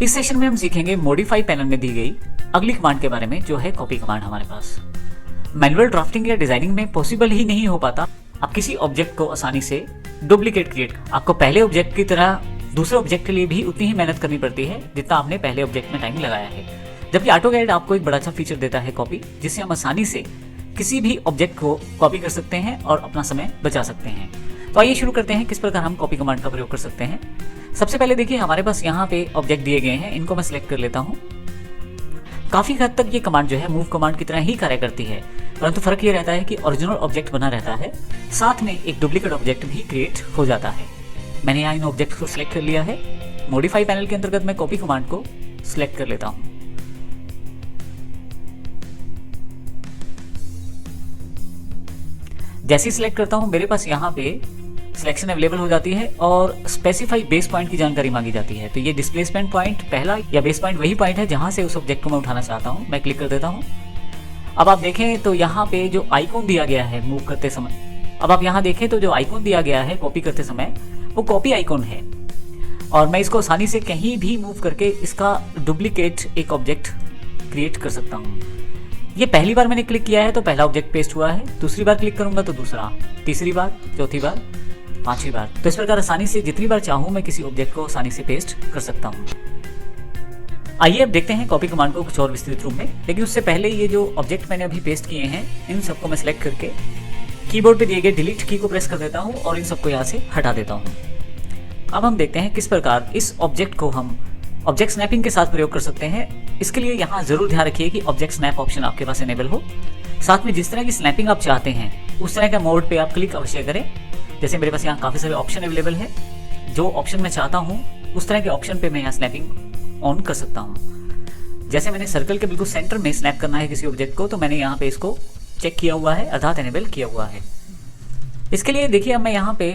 इस सेशन में हम सीखेंगे मॉडिफाई पैनल में दी गई अगली कमांड के बारे में, जो है कॉपी कमांड। हमारे पास मैनुअल ड्राफ्टिंग या डिजाइनिंग में पॉसिबल ही नहीं हो पाता आप किसी ऑब्जेक्ट को आसानी से डुप्लीकेट क्रिएट। आपको पहले ऑब्जेक्ट की तरह दूसरे ऑब्जेक्ट के लिए भी उतनी ही मेहनत करनी पड़ती है जितना आपने पहले ऑब्जेक्ट में टाइम लगाया है। जबकि ऑटोकैड आपको एक बड़ा अच्छा फीचर देता है कॉपी, जिससे हम आसानी से किसी भी ऑब्जेक्ट को कॉपी कर सकते हैं और अपना समय बचा सकते हैं। तो आइए शुरू करते हैं किस प्रकार हम कॉपी कमांड का प्रयोग कर सकते हैं। सबसे पहले देखिए, हमारे पास यहाँ पे ऑब्जेक्ट दिए गए हैं, इनको मैं सिलेक्ट कर लेता हूँ। काफी हद तक ये कमांड जो है मूव कमांड की तरह ही कार्य करती है, परंतु फर्क ये रहता है कि ओरिजिनल ऑब्जेक्ट बना रहता है, साथ में एक डुप्लीकेट ऑब्जेक्ट भी क्रिएट हो जाता है। मैंने यहाँ इन ऑब्जेक्ट को सिलेक्ट कर लिया है। मॉडिफाई पैनल के अंतर्गत मैं कॉपी कमांड को सिलेक्ट कर लेता हूँ। जैसे ही सिलेक्ट करता हूँ, मेरे पास यहाँ पे सिलेक्शन अवेलेबल हो जाती है और स्पेसिफाई बेस पॉइंट की जानकारी मांगी जाती है। तो ये डिस्प्लेसमेंट पॉइंट पहला या बेस पॉइंट वही पॉइंट है जहां से उस ऑब्जेक्ट को मैं उठाना चाहता हूं। मैं क्लिक कर देता हूं। अब आप देखें तो यहाँ पे जो आइकॉन दिया गया है मूव करते समय, अब आप यहाँ देखें तो जो आइकॉन दिया गया है कॉपी करते समय, वो कॉपी आइकॉन है और मैं इसको आसानी से कहीं भी मूव करके इसका डुप्लीकेट एक ऑब्जेक्ट क्रिएट कर सकता हूँ। ये पहली बार मैंने क्लिक किया है तो पहला ऑब्जेक्ट पेस्ट हुआ है, दूसरी बार क्लिक करूंगा तो दूसरा, तीसरी बार, चौथी बार, पांचवी बार। तो इस प्रकार आसानी से जितनी बार चाहूं मैं किसी ऑब्जेक्ट को आसानी से पेस्ट कर सकता हूं। आइए अब देखते हैं कॉपी कमांड को कुछ और विस्तृत रूप में। लेकिन उससे पहले ये जो ऑब्जेक्ट मैंने अभी पेस्ट किए हैं, इन सबको मैं सिलेक्ट करके कीबोर्ड पे दिए गए डिलीट की को प्रेस कर देता हूं और इन सबको यहाँ से हटा देता हूं। अब हम देखते हैं किस प्रकार इस ऑब्जेक्ट को हम ऑब्जेक्ट स्नैपिंग के साथ प्रयोग कर सकते हैं। इसके लिए यहाँ जरूर ध्यान रखिए कि ऑब्जेक्ट स्नैप ऑप्शन आपके पास एनेबल हो। साथ में जिस तरह की स्नैपिंग आप चाहते हैं उस तरह के मोड पे आप क्लिक अवश्य करें। जैसे मेरे पास यहाँ काफी सारे ऑप्शन अवेलेबल है, जो ऑप्शन मैं चाहता हूँ उस तरह के ऑप्शन पे मैं यहाँ स्नैपिंग ऑन कर सकता हूँ। जैसे मैंने सर्कल के बिल्कुल सेंटर में स्नैप करना है किसी ऑब्जेक्ट को, तो मैंने यहाँ पे इसको चेक किया हुआ है, अर्थात एनेबल किया हुआ है। इसके लिए देखिए, अब मैं यहाँ पे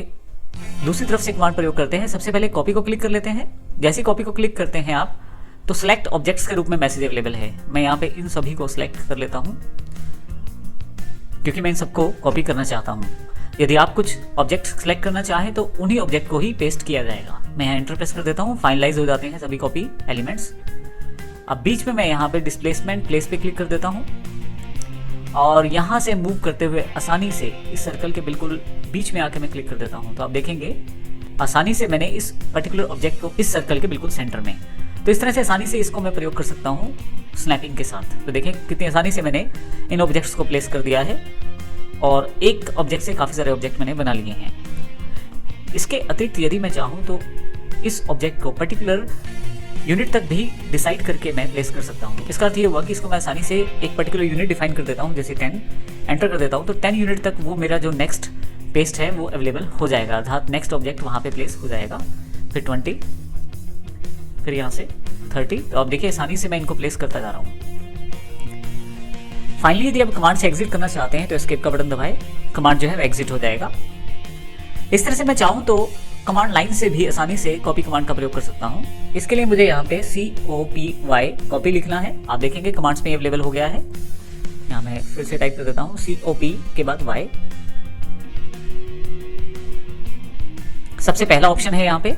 दूसरी तरफ से कमांड प्रयोग करते हैं। सबसे पहले कॉपी को क्लिक कर लेते हैं। जैसे कॉपी को क्लिक करते हैं आप, तो सिलेक्ट ऑब्जेक्ट्स के रूप में मैसेज अवेलेबल है। मैं यहाँ पे इन सभी को सिलेक्ट कर लेता हूँ क्योंकि मैं इन सबको कॉपी करना चाहता हूँ। यदि आप कुछ ऑब्जेक्ट सेलेक्ट करना चाहें तो उन्हीं ऑब्जेक्ट को ही पेस्ट किया जाएगा। मैं यहाँ एंटर प्रेस कर देता हूँ, फाइनलाइज हो जाते हैं सभी कॉपी एलिमेंट्स। अब बीच में मैं यहाँ पे डिस्प्लेसमेंट प्लेस पे क्लिक कर देता हूँ और यहाँ से मूव करते हुए आसानी से इस सर्कल के बिल्कुल बीच में आके मैं क्लिक कर देता हूँ। तो आप देखेंगे आसानी से मैंने इस पर्टिकुलर ऑब्जेक्ट को इस सर्कल के बिल्कुल सेंटर में, तो इस तरह से आसानी से इसको मैं प्रयोग कर सकता हूँ स्नैपिंग के साथ। तो देखें कितनी आसानी से मैंने इन ऑब्जेक्ट्स को प्लेस कर दिया है और एक ऑब्जेक्ट से काफी सारे ऑब्जेक्ट मैंने बना लिए हैं। इसके अतिरिक्त यदि मैं चाहूँ तो इस ऑब्जेक्ट को पर्टिकुलर यूनिट तक भी डिसाइड करके मैं प्लेस कर सकता हूँ। इसका अर्थ ये हुआ कि इसको मैं आसानी से एक पर्टिकुलर यूनिट डिफाइन कर देता हूँ, जैसे 10 एंटर कर देता हूँ, तो 10 यूनिट तक वो मेरा जो नेक्स्ट पेस्ट है वो अवेलेबल हो जाएगा, अर्थात नेक्स्ट ऑब्जेक्ट वहाँ पे प्लेस हो जाएगा। फिर 20, फिर यहाँ से 30। तो अब देखिए आसानी से मैं इनको प्लेस करता जा रहा हूँ। फाइनली यदि आप कमांड से एग्जिट करना चाहते हैं तो एस्केप का बटन दबाएं, कमांड जो है एग्जिट हो जाएगा। इस तरह से मैं चाहूँ तो कमांड लाइन से भी आसानी से कॉपी कमांड का प्रयोग कर सकता हूँ। इसके लिए मुझे यहाँ पे COPY कॉपी लिखना है। आप देखेंगे कमांड्स में अवेलेबल हो गया है। यहाँ मैं फिर से टाइप कर देता हूँ COP के बाद Y। सबसे पहला ऑप्शन है यहाँ पे,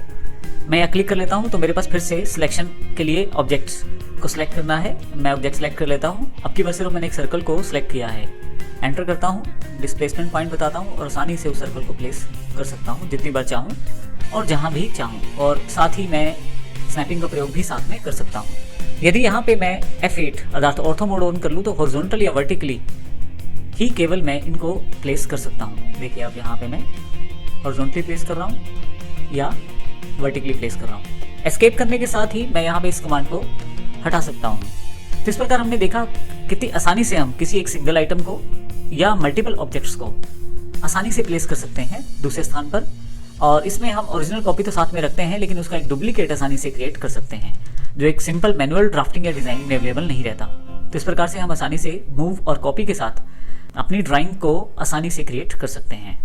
मैं यहाँ क्लिक कर लेता हूँ तो मेरे पास फिर से सिलेक्शन के लिए ऑब्जेक्ट्स को सिलेक्ट करना है। मैं ऑब्जेक्ट सिलेक्ट कर लेता हूँ। अब की बार सिर्फ मैंने एक सर्कल को सिलेक्ट किया है, एंटर करता हूँ, डिस्प्लेसमेंट पॉइंट बताता हूँ और आसानी से उस सर्कल को प्लेस कर सकता हूँ जितनी बार चाहूँ और जहाँ भी चाहूँ, और साथ ही मैं स्नैपिंग का प्रयोग भी साथ में कर सकता हूँ। यदि यहाँ पे मैं F8 अर्थात ऑर्थो मोड ऑन कर लूँ तो हॉरिजॉन्टल या वर्टिकली ही केवल मैं इनको प्लेस कर सकता हूँ। देखिए आप यहाँ पे मैं हॉरिजॉन्टली प्लेस कर रहा हूँ या वर्टिकली प्लेस कर रहा हूँ। एस्केप करने के साथ ही मैं यहाँ पे इस कमांड को हटा सकता हूँ। तो इस प्रकार हमने देखा कितनी आसानी से हम किसी एक सिंगल आइटम को या मल्टीपल ऑब्जेक्ट्स को आसानी से प्लेस कर सकते हैं दूसरे स्थान पर, और इसमें हम ओरिजिनल कॉपी तो साथ में रखते हैं लेकिन उसका एक डुप्लीकेट आसानी से क्रिएट कर सकते हैं, जो एक सिंपल मैनुअल ड्राफ्टिंग या डिजाइनिंग में अवेलेबल नहीं रहता। तो इस प्रकार से हम आसानी से मूव और कॉपी के साथ अपनी ड्राइंग को आसानी से क्रिएट कर सकते हैं।